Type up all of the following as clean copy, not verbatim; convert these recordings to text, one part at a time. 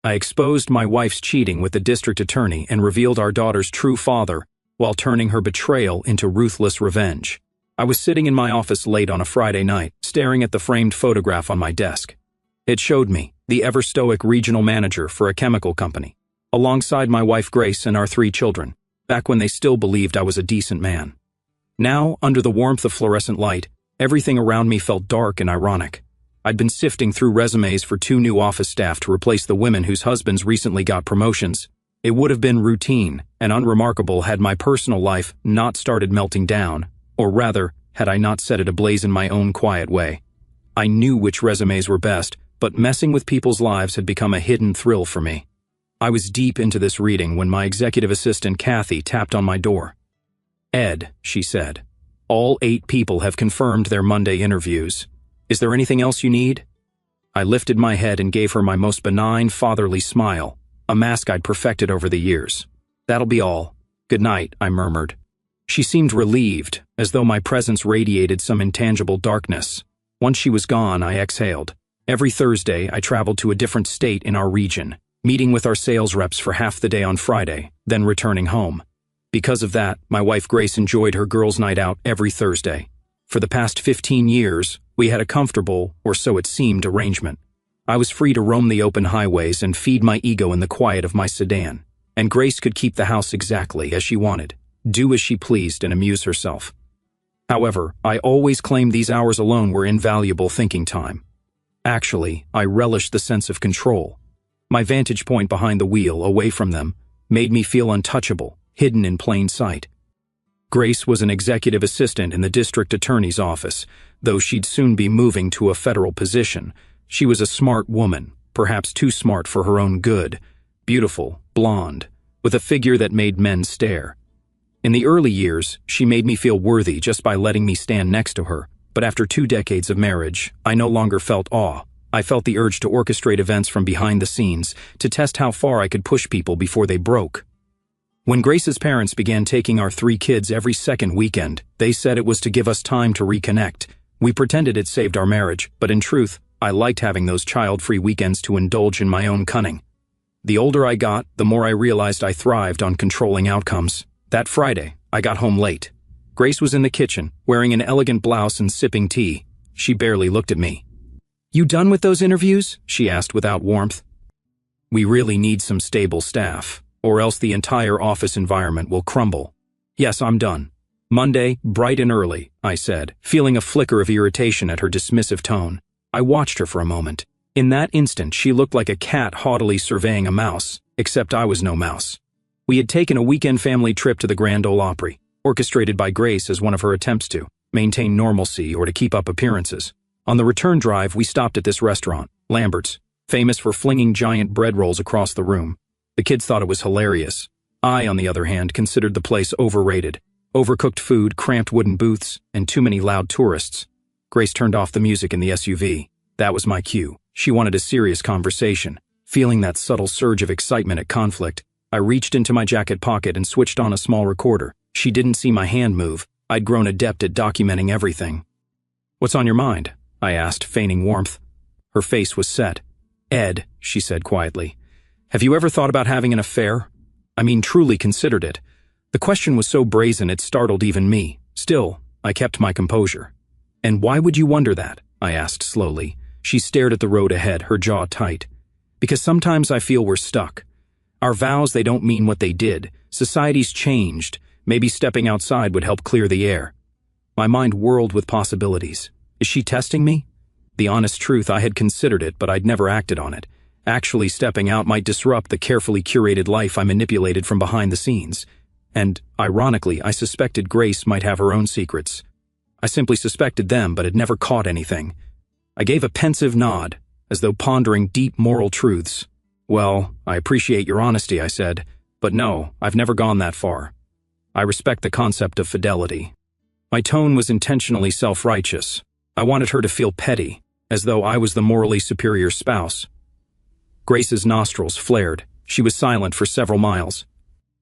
I exposed my wife's cheating with the district attorney and revealed our daughter's true father while turning her betrayal into ruthless revenge. I was sitting in my office late on a Friday night, staring at the framed photograph on my desk. It showed me, the ever-stoic regional manager for a chemical company, alongside my wife Grace and our 3 children, back when they still believed I was a decent man. Now, under the warmth of fluorescent light, everything around me felt dark and ironic. I'd been sifting through resumes for 2 new office staff to replace the women whose husbands recently got promotions. It would have been routine and unremarkable had my personal life not started melting down, or rather, had I not set it ablaze in my own quiet way. I knew which resumes were best, but messing with people's lives had become a hidden thrill for me. I was deep into this reading when my executive assistant Kathy tapped on my door. "Ed," she said, "all 8 people have confirmed their Monday interviews. Is there anything else you need?" I lifted my head and gave her my most benign fatherly smile, a mask I'd perfected over the years. "That'll be all. Good night," I murmured. She seemed relieved, as though my presence radiated some intangible darkness. Once she was gone, I exhaled. Every Thursday, I traveled to a different state in our region, meeting with our sales reps for half the day on Friday, then returning home. Because of that, my wife Grace enjoyed her girls' night out every Thursday. For the past 15 years, we had a comfortable, or so it seemed, arrangement. I was free to roam the open highways and feed my ego in the quiet of my sedan, and Grace could keep the house exactly as she wanted, do as she pleased and amuse herself. However, I always claimed these hours alone were invaluable thinking time. Actually, I relished the sense of control. My vantage point behind the wheel, away from them, made me feel untouchable, hidden in plain sight. Grace was an executive assistant in the district attorney's office, though she'd soon be moving to a federal position. She was a smart woman, perhaps too smart for her own good, beautiful, blonde, with a figure that made men stare. In the early years, she made me feel worthy just by letting me stand next to her, but after 2 decades of marriage, I no longer felt awe. I felt the urge to orchestrate events from behind the scenes, to test how far I could push people before they broke. When Grace's parents began taking our 3 kids every second weekend, they said it was to give us time to reconnect. We pretended it saved our marriage, but in truth, I liked having those child-free weekends to indulge in my own cunning. The older I got, the more I realized I thrived on controlling outcomes. That Friday, I got home late. Grace was in the kitchen, wearing an elegant blouse and sipping tea. She barely looked at me. "You done with those interviews?" she asked without warmth. "We really need some stable staff, or else the entire office environment will crumble." "Yes, I'm done. Monday, bright and early," I said, feeling a flicker of irritation at her dismissive tone. I watched her for a moment. In that instant, she looked like a cat haughtily surveying a mouse, except I was no mouse. We had taken a weekend family trip to the Grand Ole Opry, orchestrated by Grace as one of her attempts to maintain normalcy or to keep up appearances. On the return drive, we stopped at this restaurant, Lambert's, famous for flinging giant bread rolls across the room. The kids thought it was hilarious. I, on the other hand, considered the place overrated. Overcooked food, cramped wooden booths, and too many loud tourists. Grace turned off the music in the SUV. That was my cue. She wanted a serious conversation. Feeling that subtle surge of excitement at conflict, I reached into my jacket pocket and switched on a small recorder. She didn't see my hand move. I'd grown adept at documenting everything. "What's on your mind?" I asked, feigning warmth. Her face was set. "Ed," she said quietly, "have you ever thought about having an affair? I mean, truly considered it." The question was so brazen it startled even me. Still, I kept my composure. "And why would you wonder that?" I asked slowly. She stared at the road ahead, her jaw tight. "Because sometimes I feel we're stuck. Our vows, they don't mean what they did. Society's changed. Maybe stepping outside would help clear the air." My mind whirled with possibilities. Is she testing me? The honest truth, I had considered it, but I'd never acted on it. Actually stepping out might disrupt the carefully curated life I manipulated from behind the scenes. And, ironically, I suspected Grace might have her own secrets. I simply suspected them, but had never caught anything. I gave a pensive nod, as though pondering deep moral truths. "Well, I appreciate your honesty," I said, "but no, I've never gone that far. I respect the concept of fidelity." My tone was intentionally self-righteous. I wanted her to feel petty, as though I was the morally superior spouse. Grace's nostrils flared. She was silent for several miles.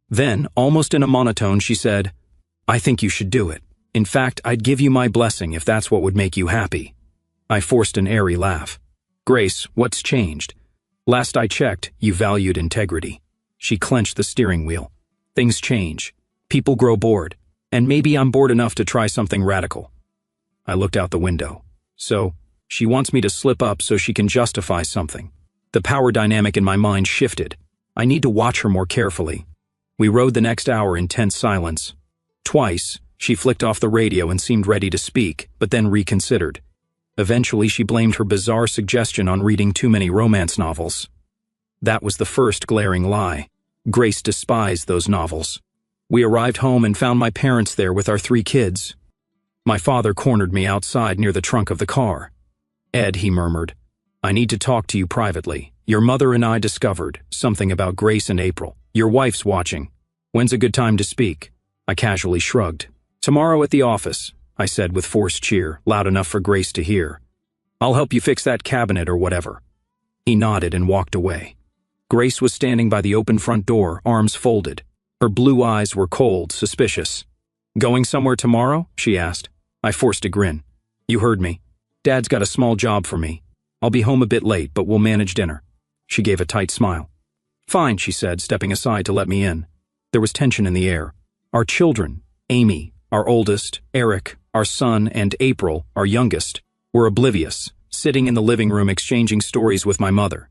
Then, almost in a monotone, she said, "I think you should do it. In fact, I'd give you my blessing if that's what would make you happy." I forced an airy laugh. "Grace, what's changed?" Last I checked, you valued integrity. She clenched the steering wheel. Things change. People grow bored. And maybe I'm bored enough to try something radical. I looked out the window. So, she wants me to slip up so she can justify something. The power dynamic in my mind shifted. I need to watch her more carefully. We rode the next hour in tense silence. Twice, she flicked off the radio and seemed ready to speak, but then reconsidered. Eventually, she blamed her bizarre suggestion on reading too many romance novels. That was the first glaring lie. Grace despised those novels. We arrived home and found my parents there with our 3 kids. My father cornered me outside near the trunk of the car. "Ed," he murmured, "I need to talk to you privately. Your mother and I discovered something about Grace and April. Your wife's watching. When's a good time to speak?" I casually shrugged. "Tomorrow at the office," I said with forced cheer, loud enough for Grace to hear. "I'll help you fix that cabinet or whatever." He nodded and walked away. Grace was standing by the open front door, arms folded. Her blue eyes were cold, suspicious. "Going somewhere tomorrow?" she asked. I forced a grin. "You heard me. Dad's got a small job for me. I'll be home a bit late, but we'll manage dinner." She gave a tight smile. "Fine," she said, stepping aside to let me in. There was tension in the air. Our children, Amy, our oldest, Eric, our son, and April, our youngest, were oblivious, sitting in the living room exchanging stories with my mother.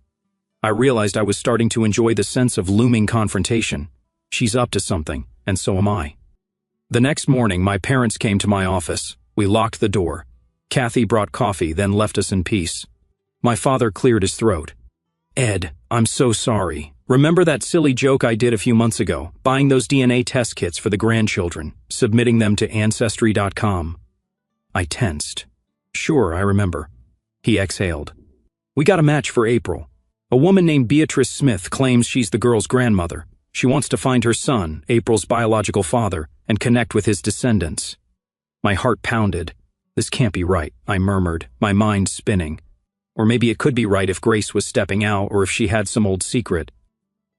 I realized I was starting to enjoy the sense of looming confrontation. She's up to something, and so am I. The next morning, my parents came to my office. We locked the door. Kathy brought coffee, then left us in peace. My father cleared his throat. "Ed, I'm so sorry. Remember that silly joke I did a few months ago, buying those DNA test kits for the grandchildren, submitting them to Ancestry.com? I tensed. "Sure, I remember." He exhaled. "We got a match for April. A woman named Beatrice Smith claims she's the girl's grandmother. She wants to find her son, April's biological father, and connect with his descendants." My heart pounded. "This can't be right," I murmured, my mind spinning. Or maybe it could be right if Grace was stepping out or if she had some old secret.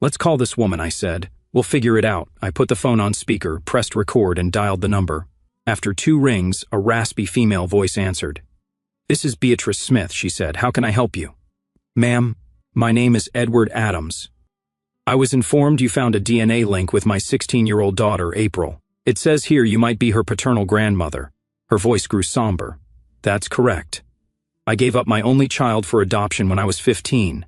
"Let's call this woman," I said. "We'll figure it out." I put the phone on speaker, pressed record, and dialed the number. After 2 rings, a raspy female voice answered. "This is Beatrice Smith," she said. "How can I help you?" "Ma'am, my name is Edward Adams. I was informed you found a DNA link with my 16-year-old daughter, April. It says here you might be her paternal grandmother." Her voice grew somber. "That's correct. I gave up my only child for adoption when I was 15.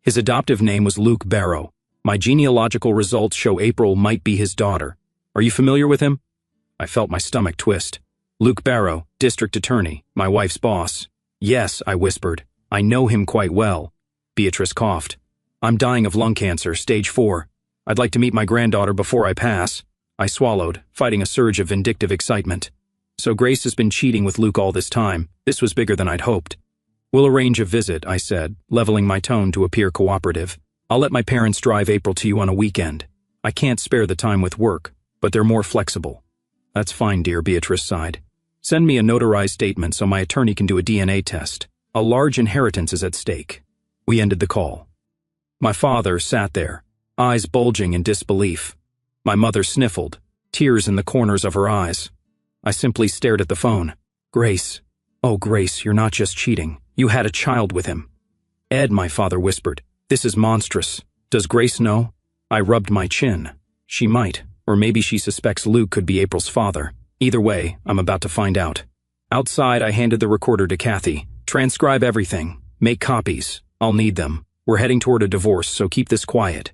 His adoptive name was Luke Barrow. My genealogical results show April might be his daughter. Are you familiar with him?" I felt my stomach twist. "Luke Barrow, district attorney, my wife's boss." "Yes," I whispered. "I know him quite well." Beatrice coughed. "I'm dying of lung cancer, stage 4. I'd like to meet my granddaughter before I pass." I swallowed, fighting a surge of vindictive excitement. So Grace has been cheating with Luke all this time. This was bigger than I'd hoped. "We'll arrange a visit," I said, leveling my tone to appear cooperative. "I'll let my parents drive April to you on a weekend. I can't spare the time with work, but they're more flexible." "That's fine, dear," Beatrice sighed. "Send me a notarized statement so my attorney can do a DNA test. A large inheritance is at stake." We ended the call. My father sat there, eyes bulging in disbelief. My mother sniffled, tears in the corners of her eyes. I simply stared at the phone. "Grace. Oh, Grace, you're not just cheating. You had a child with him." "Ed," my father whispered, "this is monstrous. Does Grace know?" I rubbed my chin. She might, or maybe she suspects Luke could be April's father. Either way, I'm about to find out. Outside, I handed the recorder to Kathy. "Transcribe everything. Make copies. I'll need them. We're heading toward a divorce, so keep this quiet."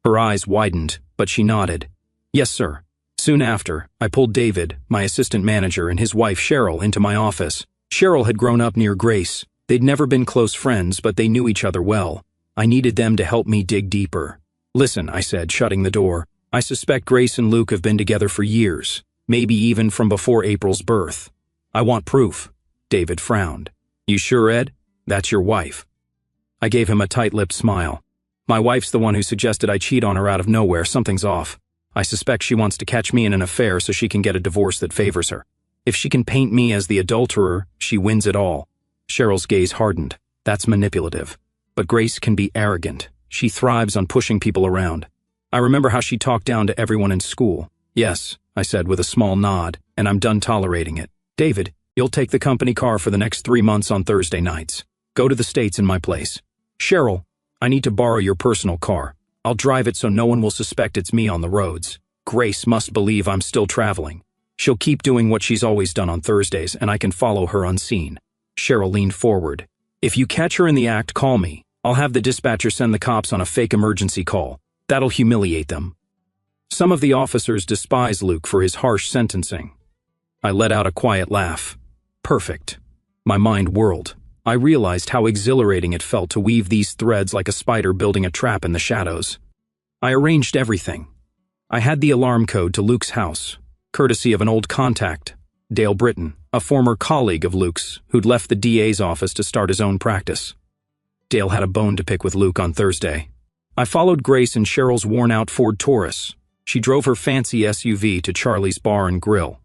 Her eyes widened, but she nodded. "Yes, sir." Soon after, I pulled David, my assistant manager, and his wife Cheryl into my office. Cheryl had grown up near Grace. They'd never been close friends, but they knew each other well. I needed them to help me dig deeper. "Listen," I said, shutting the door. "I suspect Grace and Luke have been together for years, maybe even from before April's birth. I want proof." David frowned. "You sure, Ed? That's your wife." I gave him a tight-lipped smile. "My wife's the one who suggested I cheat on her out of nowhere. Something's off. I suspect she wants to catch me in an affair so she can get a divorce that favors her. If she can paint me as the adulterer, she wins it all." Cheryl's gaze hardened. "That's manipulative. But Grace can be arrogant. She thrives on pushing people around. I remember how she talked down to everyone in school." "Yes," I said with a small nod, "and I'm done tolerating it. David, you'll take the company car for the next 3 months on Thursday nights. Go to the States in my place." "Cheryl, I need to borrow your personal car. I'll drive it so no one will suspect it's me on the roads. Grace must believe I'm still traveling. She'll keep doing what she's always done on Thursdays, and I can follow her unseen. Cheryl leaned forward. If you catch her in the act, call me. I'll have the dispatcher send the cops on a fake emergency call. That'll humiliate them. Some of the officers despise Luke for his harsh sentencing. I let out a quiet laugh. Perfect. My mind whirled. I realized how exhilarating it felt to weave these threads like a spider building a trap in the shadows. I arranged everything. I had the alarm code to Luke's house, courtesy of an old contact, Dale Britton, a former colleague of Luke's who'd left the DA's office to start his own practice. Dale had a bone to pick with Luke on Thursday. I followed Grace in Cheryl's worn-out Ford Taurus. She drove her fancy SUV to Charlie's Bar and Grill.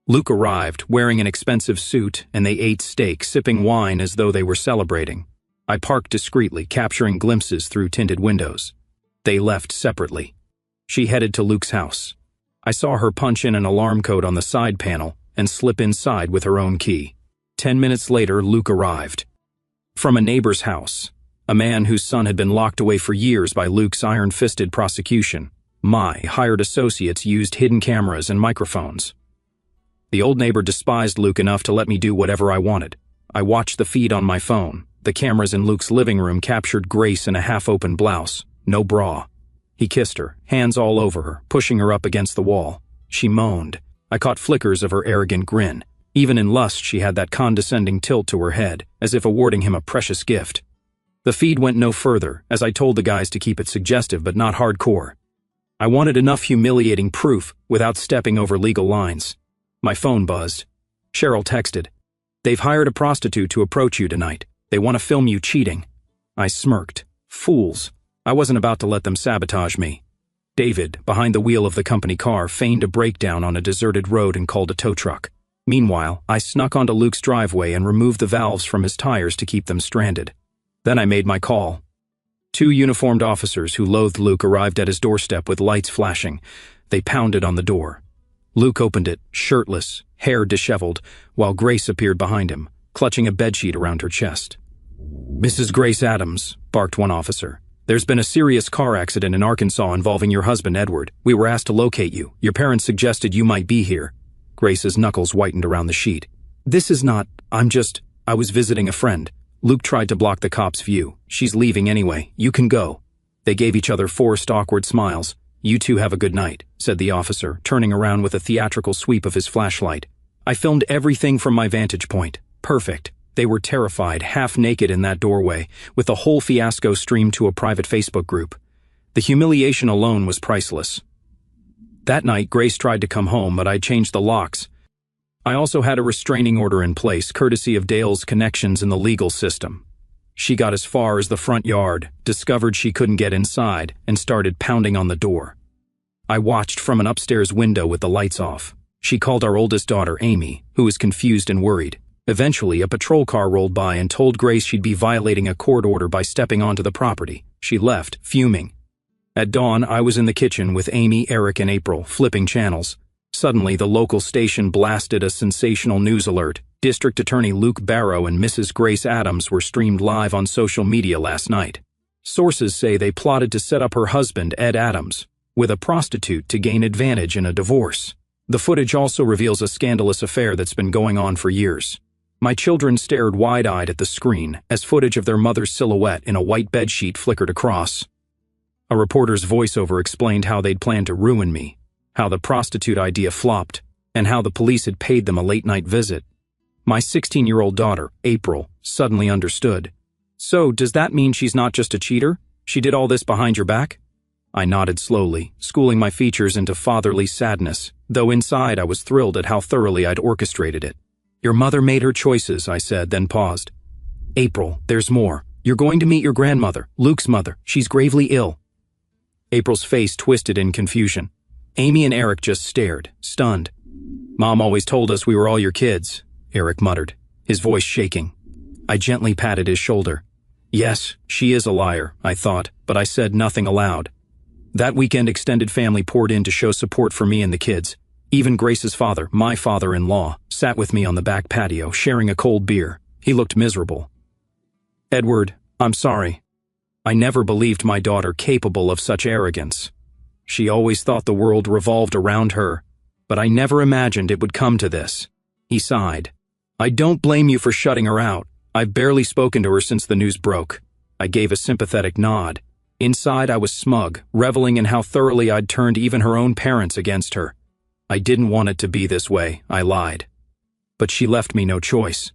Luke arrived, wearing an expensive suit, and they ate steak, sipping wine as though they were celebrating. I parked discreetly, capturing glimpses through tinted windows. They left separately. She headed to Luke's house. I saw her punch in an alarm code on the side panel and slip inside with her own key. 10 minutes later, Luke arrived. From a neighbor's house, a man whose son had been locked away for years by Luke's iron-fisted prosecution. My hired associates used hidden cameras and microphones. The old neighbor despised Luke enough to let me do whatever I wanted. I watched the feed on my phone. The cameras in Luke's living room captured Grace in a half-open blouse, no bra. He kissed her, hands all over her, pushing her up against the wall. She moaned. I caught flickers of her arrogant grin. Even in lust, she had that condescending tilt to her head, as if awarding him a precious gift. The feed went no further, as I told the guys to keep it suggestive but not hardcore. I wanted enough humiliating proof without stepping over legal lines. My phone buzzed. Cheryl texted, "They've hired a prostitute to approach you tonight. They want to film you cheating." I smirked. Fools. I wasn't about to let them sabotage me. David, behind the wheel of the company car, feigned a breakdown on a deserted road and called a tow truck. Meanwhile, I snuck onto Luke's driveway and removed the valves from his tires to keep them stranded. Then I made my call. 2 uniformed officers who loathed Luke arrived at his doorstep with lights flashing. They pounded on the door. Luke opened it, shirtless, hair disheveled, while Grace appeared behind him, clutching a bedsheet around her chest. "Mrs. Grace Adams," barked one officer. "There's been a serious car accident in Arkansas involving your husband, Edward. We were asked to locate you. Your parents suggested you might be here." Grace's knuckles whitened around the sheet. "This is not, I was visiting a friend." Luke tried to block the cop's view. "She's leaving anyway. You can go." They gave each other forced, awkward smiles. "You two have a good night," said the officer, turning around with a theatrical sweep of his flashlight. I filmed everything from my vantage point. Perfect. They were terrified, half naked in that doorway, with the whole fiasco streamed to a private Facebook group. The humiliation alone was priceless. That night, Grace tried to come home, but I'd changed the locks. I also had a restraining order in place, courtesy of Dale's connections in the legal system. She got as far as the front yard, discovered she couldn't get inside, and started pounding on the door. I watched from an upstairs window with the lights off. She called our oldest daughter, Amy, who was confused and worried. Eventually, a patrol car rolled by and told Grace she'd be violating a court order by stepping onto the property. She left, fuming. At dawn, I was in the kitchen with Amy, Eric, and April, flipping channels. Suddenly, the local station blasted a sensational news alert. District Attorney Luke Barrow and Mrs. Grace Adams were streamed live on social media last night. Sources say they plotted to set up her husband, Ed Adams, with a prostitute to gain advantage in a divorce. The footage also reveals a scandalous affair that's been going on for years. My children stared wide-eyed at the screen as footage of their mother's silhouette in a white bedsheet flickered across. A reporter's voiceover explained how they'd planned to ruin me, how the prostitute idea flopped, and how the police had paid them a late-night visit. My 16-year-old daughter, April, suddenly understood. "So, does that mean she's not just a cheater? She did all this behind your back?" I nodded slowly, schooling my features into fatherly sadness, though inside I was thrilled at how thoroughly I'd orchestrated it. "Your mother made her choices," I said, then paused. "April, there's more. You're going to meet your grandmother, Luke's mother. She's gravely ill." April's face twisted in confusion. Amy and Eric just stared, stunned. "Mom always told us we were all your kids," Eric muttered, his voice shaking. I gently patted his shoulder. Yes, she is a liar, I thought, but I said nothing aloud. That weekend, extended family poured in to show support for me and the kids. Even Grace's father, my father-in-law, sat with me on the back patio, sharing a cold beer. He looked miserable. "Edward, I'm sorry." I never believed my daughter capable of such arrogance. She always thought the world revolved around her, but I never imagined it would come to this. He sighed. I don't blame you for shutting her out. I've barely spoken to her since the news broke. I gave a sympathetic nod. Inside, I was smug, reveling in how thoroughly I'd turned even her own parents against her. I didn't want it to be this way, I lied. But she left me no choice.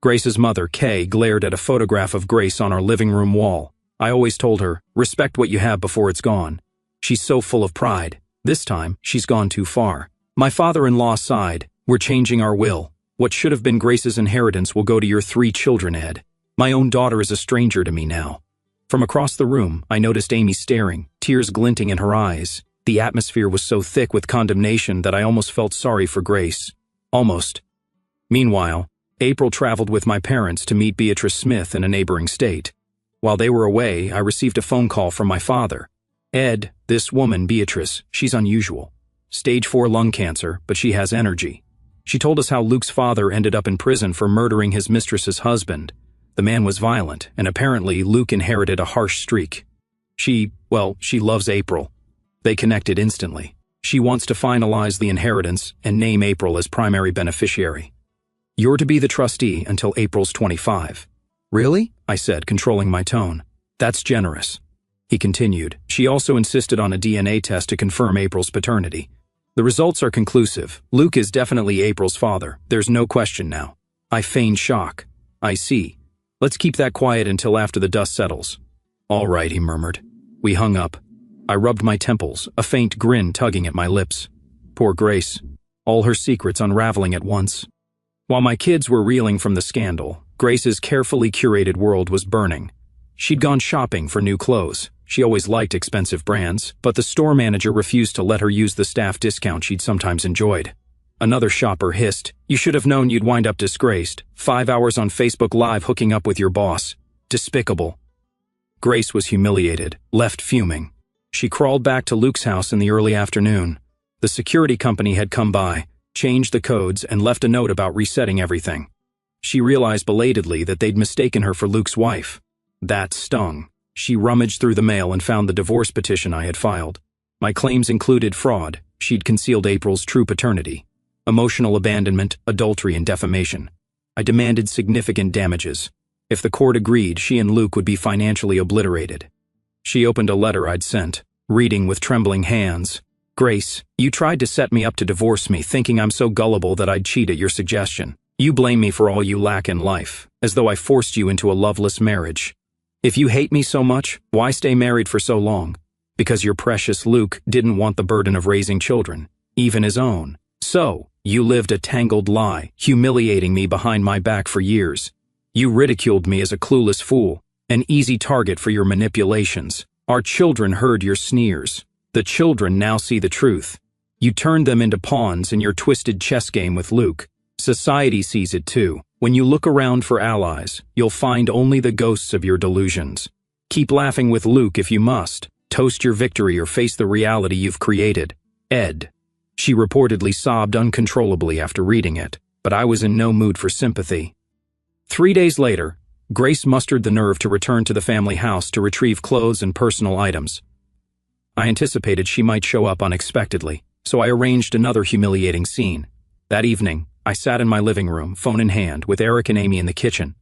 Grace's mother, Kay, glared at a photograph of Grace on our living room wall. I always told her, respect what you have before it's gone. She's so full of pride. This time, she's gone too far. My father-in-law sighed. We're changing our will. What should have been Grace's inheritance will go to your 3 children, Ed. My own daughter is a stranger to me now. From across the room, I noticed Amy staring, tears glinting in her eyes. The atmosphere was so thick with condemnation that I almost felt sorry for Grace. Almost. Meanwhile, April traveled with my parents to meet Beatrice Smith in a neighboring state. While they were away, I received a phone call from my father. Ed, this woman, Beatrice, she's unusual. Stage 4 lung cancer, but she has energy. She told us how Luke's father ended up in prison for murdering his mistress's husband. The man was violent, and apparently Luke inherited a harsh streak. She loves April. They connected instantly. She wants to finalize the inheritance and name April as primary beneficiary. You're to be the trustee until April's 25. Really? I said, controlling my tone. That's generous. He continued. She also insisted on a DNA test to confirm April's paternity. The results are conclusive. Luke is definitely April's father. There's no question now. I feigned shock. I see. Let's keep that quiet until after the dust settles. All right, he murmured. We hung up. I rubbed my temples, a faint grin tugging at my lips. Poor Grace. All her secrets unraveling at once. While my kids were reeling from the scandal, Grace's carefully curated world was burning. She'd gone shopping for new clothes. She always liked expensive brands, but the store manager refused to let her use the staff discount she'd sometimes enjoyed. Another shopper hissed, "You should have known you'd wind up disgraced. 5 hours on Facebook Live hooking up with your boss. Despicable." Grace was humiliated, left fuming. She crawled back to Luke's house in the early afternoon. The security company had come by, changed the codes, and left a note about resetting everything. She realized belatedly that they'd mistaken her for Luke's wife. That stung. She rummaged through the mail and found the divorce petition I had filed. My claims included fraud. She'd concealed April's true paternity, emotional abandonment, adultery, and defamation. I demanded significant damages. If the court agreed, she and Luke would be financially obliterated. She opened a letter I'd sent, reading with trembling hands. Grace, you tried to set me up to divorce me, thinking I'm so gullible that I'd cheat at your suggestion. You blame me for all you lack in life, as though I forced you into a loveless marriage. If you hate me so much, why stay married for so long? Because your precious Luke didn't want the burden of raising children, even his own. So, you lived a tangled lie, humiliating me behind my back for years. You ridiculed me as a clueless fool, an easy target for your manipulations. Our children heard your sneers. The children now see the truth. You turned them into pawns in your twisted chess game with Luke. Society sees it too. When you look around for allies, you'll find only the ghosts of your delusions. Keep laughing with Luke if you must. Toast your victory or face the reality you've created. Ed. She reportedly sobbed uncontrollably after reading it, but I was in no mood for sympathy. 3 days later, Grace mustered the nerve to return to the family house to retrieve clothes and personal items. I anticipated she might show up unexpectedly, so I arranged another humiliating scene. That evening, I sat in my living room, phone in hand, with Eric and Amy in the kitchen.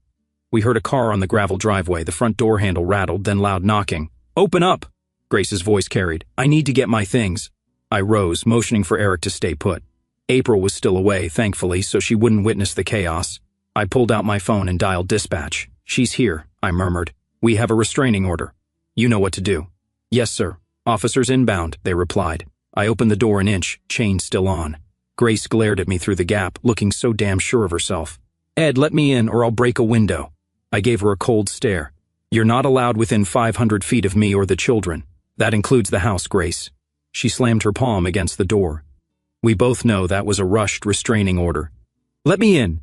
We heard a car on the gravel driveway, the front door handle rattled, then loud knocking. "Open up!" Grace's voice carried. "I need to get my things." I rose, motioning for Eric to stay put. April was still away, thankfully, so she wouldn't witness the chaos. I pulled out my phone and dialed dispatch. "She's here," I murmured. "We have a restraining order. You know what to do." "Yes, sir. Officers inbound," they replied. I opened the door an inch, chain still on. Grace glared at me through the gap, looking so damn sure of herself. "Ed, let me in or I'll break a window." I gave her a cold stare. "You're not allowed within 500 feet of me or the children. That includes the house, Grace." She slammed her palm against the door. We both know that was a rushed restraining order. "Let me in."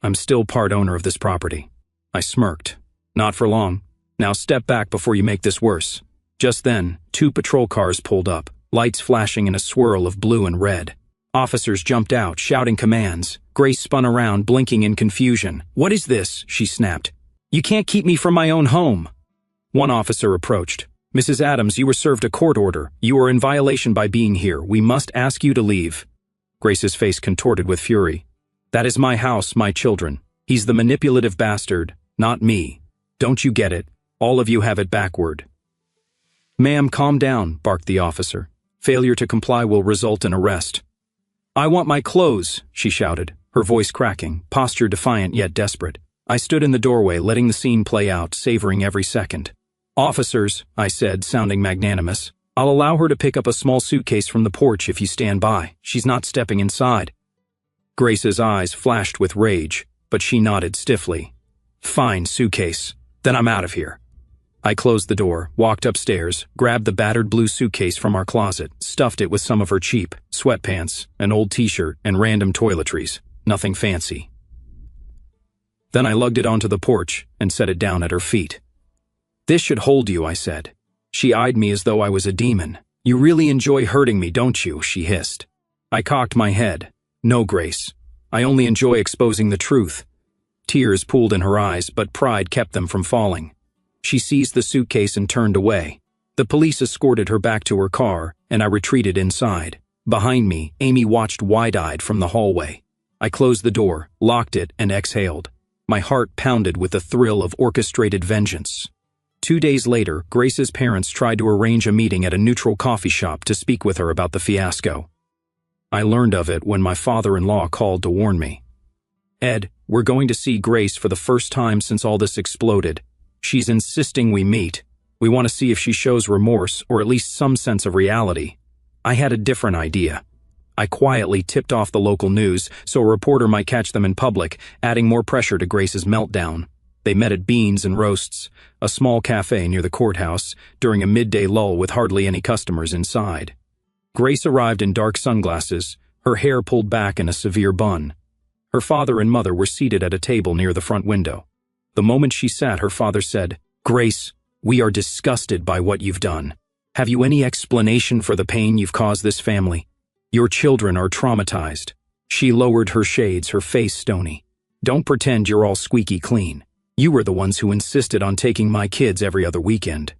"I'm still part owner of this property." I smirked. "Not for long. Now step back before you make this worse." Just then, 2 patrol cars pulled up, lights flashing in a swirl of blue and red. Officers jumped out, shouting commands. Grace spun around, blinking in confusion. "What is this?" she snapped. "You can't keep me from my own home." One officer approached. "Mrs. Adams, you were served a court order. You are in violation by being here. We must ask you to leave." Grace's face contorted with fury. "That is my house, my children. He's the manipulative bastard, not me. Don't you get it? All of you have it backward." "Ma'am, calm down," barked the officer. "Failure to comply will result in arrest." "I want my clothes," she shouted, her voice cracking, posture defiant yet desperate. I stood in the doorway, letting the scene play out, savoring every second. "Officers," I said, sounding magnanimous, "I'll allow her to pick up a small suitcase from the porch if you stand by. She's not stepping inside." Grace's eyes flashed with rage, but she nodded stiffly. "Fine, suitcase. Then I'm out of here." I closed the door, walked upstairs, grabbed the battered blue suitcase from our closet, stuffed it with some of her cheap sweatpants, an old t-shirt, and random toiletries. Nothing fancy. Then I lugged it onto the porch and set it down at her feet. "This should hold you," I said. She eyed me as though I was a demon. "You really enjoy hurting me, don't you?" she hissed. I cocked my head. "No, Grace. I only enjoy exposing the truth." Tears pooled in her eyes, but pride kept them from falling. She seized the suitcase and turned away. The police escorted her back to her car, and I retreated inside. Behind me, Amy watched wide-eyed from the hallway. I closed the door, locked it, and exhaled. My heart pounded with the thrill of orchestrated vengeance. 2 days later, Grace's parents tried to arrange a meeting at a neutral coffee shop to speak with her about the fiasco. I learned of it when my father-in-law called to warn me. "Ed, we're going to see Grace for the first time since all this exploded. She's insisting we meet. We want to see if she shows remorse or at least some sense of reality." I had a different idea. I quietly tipped off the local news so a reporter might catch them in public, adding more pressure to Grace's meltdown. They met at Beans and Roasts, a small cafe near the courthouse, during a midday lull with hardly any customers inside. Grace arrived in dark sunglasses, her hair pulled back in a severe bun. Her father and mother were seated at a table near the front window. The moment she sat, her father said, "Grace, we are disgusted by what you've done. Have you any explanation for the pain you've caused this family? Your children are traumatized." She lowered her shades, her face stony. "Don't pretend you're all squeaky clean. You were the ones who insisted on taking my kids every other weekend.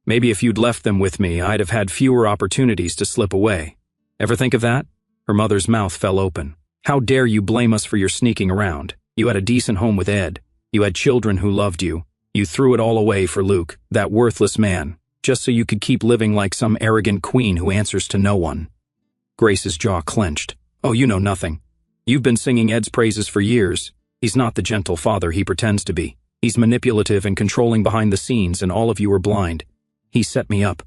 Maybe if you'd left them with me, I'd have had fewer opportunities to slip away. Ever think of that?" Her mother's mouth fell open. "How dare you blame us for your sneaking around? You had a decent home with Ed. You had children who loved you. You threw it all away for Luke, that worthless man, just so you could keep living like some arrogant queen who answers to no one." Grace's jaw clenched. "Oh, you know nothing. You've been singing Ed's praises for years. He's not the gentle father he pretends to be. He's manipulative and controlling behind the scenes, and all of you are blind. He set me up."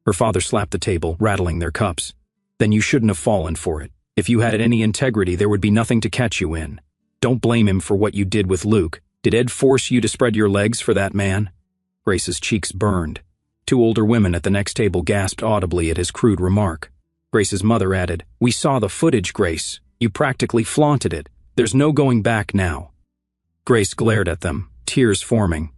Her father slapped the table, rattling their cups. "Then you shouldn't have fallen for it. If you had any integrity, there would be nothing to catch you in. Don't blame him for what you did with Luke. Did Ed force you to spread your legs for that man?" Grace's cheeks burned. 2 older women at the next table gasped audibly at his crude remark. Grace's mother added, "We saw the footage, Grace. You practically flaunted it. There's no going back now." Grace glared at them, tears forming.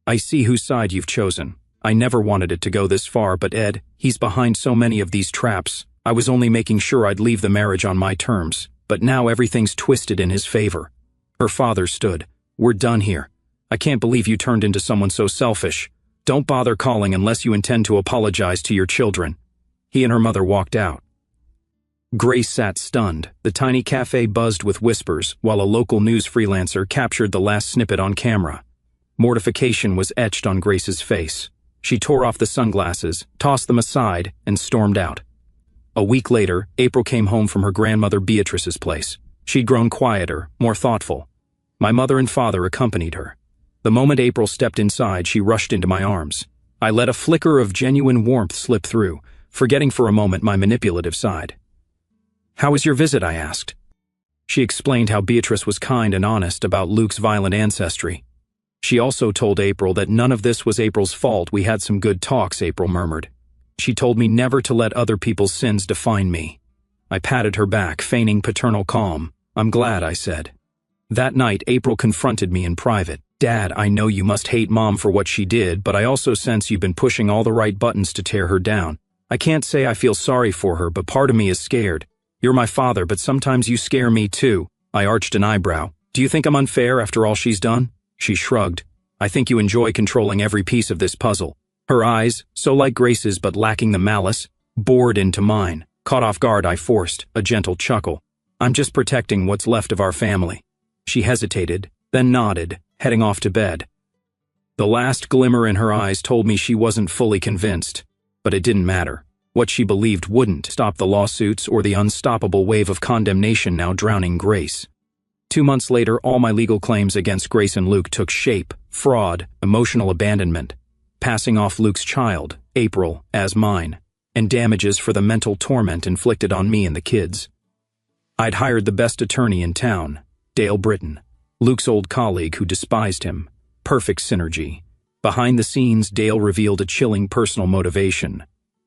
"I see whose side you've chosen. I never wanted it to go this far, but Ed, he's behind so many of these traps. I was only making sure I'd leave the marriage on my terms, but now everything's twisted in his favor." Her father stood. "We're done here. I can't believe you turned into someone so selfish. Don't bother calling unless you intend to apologize to your children." He and her mother walked out. Grace sat stunned. The tiny cafe buzzed with whispers, while a local news freelancer captured the last snippet on camera. Mortification was etched on Grace's face. She tore off the sunglasses, tossed them aside, and stormed out. A week later, April came home from her grandmother Beatrice's place. She'd grown quieter, more thoughtful. My mother and father accompanied her. The moment April stepped inside, she rushed into my arms. I let a flicker of genuine warmth slip through, forgetting for a moment my manipulative side. "How was your visit?" I asked. She explained how Beatrice was kind and honest about Luke's violent ancestry. She also told April that none of this was April's fault. "We had some good talks," April murmured. She told me never to let other people's sins define me. I patted her back, feigning paternal calm. "I'm glad," I said. That night, April confronted me in private. "Dad, I know you must hate Mom for what she did, but I also sense you've been pushing all the right buttons to tear her down. I can't say I feel sorry for her, but part of me is scared. You're my father, but sometimes you scare me too." I arched an eyebrow. "Do you think I'm unfair after all she's done?" She shrugged. I think you enjoy controlling every piece of this puzzle." Her eyes, so like Grace's but lacking the malice, bored into mine. Caught off guard, I forced a gentle chuckle. "I'm just protecting what's left of our family." She hesitated, then nodded, heading off to bed. The last glimmer in her eyes told me she wasn't fully convinced, but it didn't matter. What she believed wouldn't stop the lawsuits or the unstoppable wave of condemnation now drowning Grace. 2 months later, all my legal claims against Grace and Luke took shape: fraud, emotional abandonment, passing off Luke's child, April, as mine, and damages for the mental torment inflicted on me and the kids. I'd hired the best attorney in town, Dale Britton, Luke's old colleague who despised him. Perfect synergy. Behind the scenes, Dale revealed a chilling personal motivation.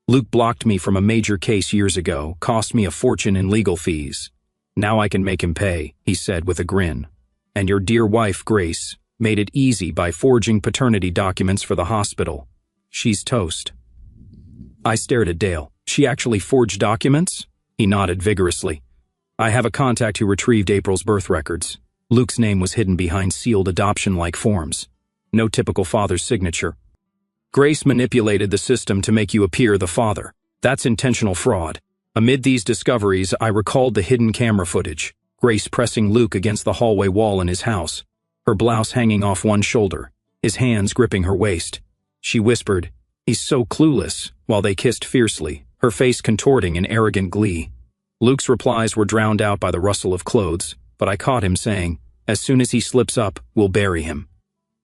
Luke blocked me from a major case years ago, cost me a fortune in legal fees. "Now I can make him pay," he said with a grin. "And your dear wife, Grace, made it easy by forging paternity documents for the hospital. She's toast." I stared at Dale. "She actually forged documents?" He nodded vigorously. "I have a contact who retrieved April's birth records. Luke's name was hidden behind sealed adoption-like forms. No typical father's signature. Grace manipulated the system to make you appear the father. That's intentional fraud." Amid these discoveries, I recalled the hidden camera footage. Grace pressing Luke against the hallway wall in his house, her blouse hanging off one shoulder, his hands gripping her waist. She whispered, "He's so clueless," while they kissed fiercely, her face contorting in arrogant glee. Luke's replies were drowned out by the rustle of clothes, but I caught him saying, "As soon as he slips up, we'll bury him.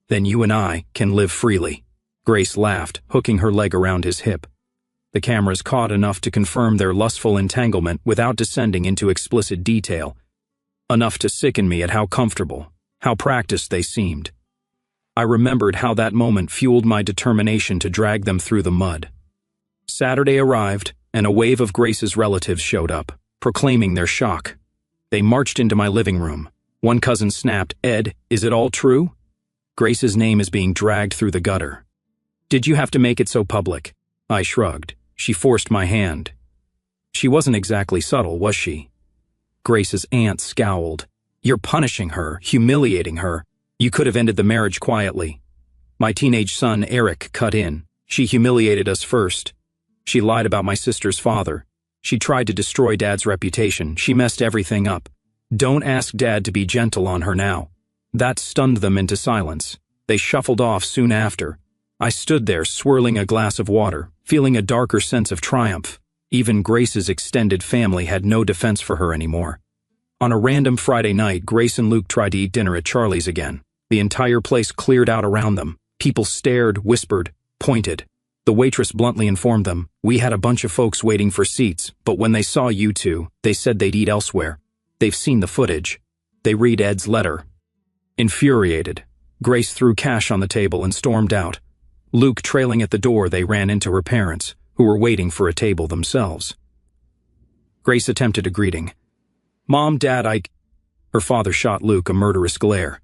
Then you and I can live freely." Grace laughed, hooking her leg around his hip. The cameras caught enough to confirm their lustful entanglement without descending into explicit detail. Enough to sicken me at how comfortable, how practiced they seemed. I remembered how that moment fueled my determination to drag them through the mud. Saturday arrived, and a wave of Grace's relatives showed up, proclaiming their shock. They marched into my living room. One cousin snapped, "Ed, is it all true? Grace's name is being dragged through the gutter." "Did you have to make it so public?" I shrugged. She forced my hand. She wasn't exactly subtle, was she? Grace's aunt scowled. "You're punishing her, humiliating her. You could have ended the marriage quietly." My teenage son, Eric, cut in. "She humiliated us first. She lied about my sister's father. She tried to destroy Dad's reputation. She messed everything up. Don't ask Dad to be gentle on her now." That stunned them into silence. They shuffled off soon after. I stood there swirling a glass of water, feeling a darker sense of triumph. Even Grace's extended family had no defense for her anymore. On a random Friday night, Grace and Luke tried to eat dinner at Charlie's again. The entire place cleared out around them. People stared, whispered, pointed. The waitress bluntly informed them, "We had a bunch of folks waiting for seats, but when they saw you two, they said they'd eat elsewhere. They've seen the footage. They read Ed's letter." Infuriated, Grace threw cash on the table and stormed out. Luke trailing at the door, they ran into her parents, who were waiting for a table themselves. Grace attempted a greeting. "Mom, Dad, Her father shot Luke a murderous glare.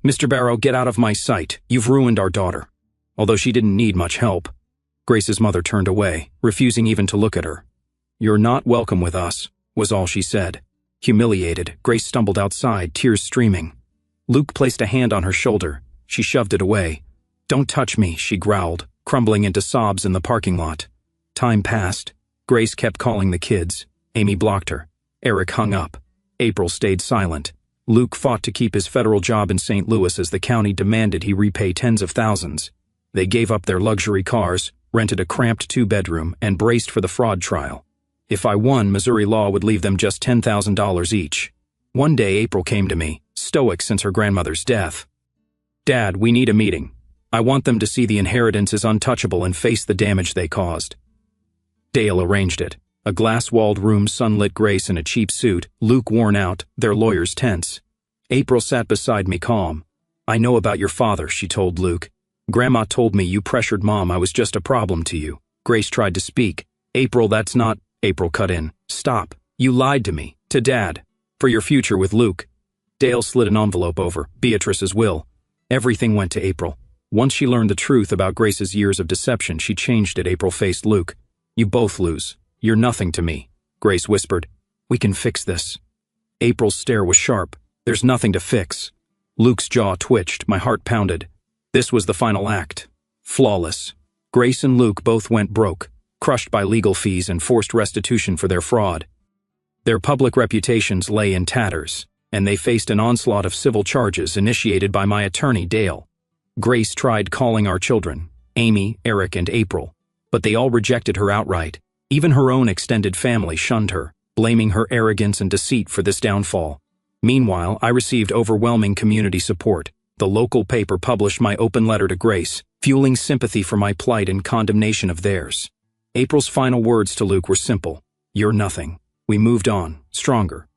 "Mr. Barrow, get out of my sight. You've ruined our daughter." Although she didn't need much help. Grace's mother turned away, refusing even to look at her. "You're not welcome with us," was all she said. Humiliated, Grace stumbled outside, tears streaming. Luke placed a hand on her shoulder. She shoved it away. "Don't touch me," she growled, crumbling into sobs in the parking lot. Time passed. Grace kept calling the kids. Amy blocked her. Eric hung up. April stayed silent. Luke fought to keep his federal job in St. Louis as the county demanded he repay tens of thousands. They gave up their luxury cars, rented a cramped 2-bedroom, and braced for the fraud trial. If I won, Missouri law would leave them just $10,000 each. One day April came to me, stoic since her grandmother's death. "Dad, we need a meeting. I want them to see the inheritance is untouchable and face the damage they caused." Dale arranged it. A glass-walled room, sunlit Grace in a cheap suit, Luke worn out, their lawyers tense. April sat beside me calm. "I know about your father," she told Luke. "Grandma told me you pressured Mom. I was just a problem to you." Grace tried to speak. "April, that's not—" April cut in. "Stop. You lied to me, to Dad, for your future with Luke." Dale slid an envelope over, Beatrice's will. Everything went to April. Once she learned the truth about Grace's years of deception, she changed it. April faced Luke. "You both lose. You're nothing to me," Grace whispered. "We can fix this." April's stare was sharp. "There's nothing to fix." Luke's jaw twitched, my heart pounded. This was the final act. Flawless. Grace and Luke both went broke, crushed by legal fees and forced restitution for their fraud. Their public reputations lay in tatters, and they faced an onslaught of civil charges initiated by my attorney, Dale. Grace tried calling our children, Amy, Eric, and April, but they all rejected her outright. Even her own extended family shunned her, blaming her arrogance and deceit for this downfall. Meanwhile, I received overwhelming community support. The local paper published my open letter to Grace, fueling sympathy for my plight and condemnation of theirs. April's final words to Luke were simple: "You're nothing." We moved on, stronger,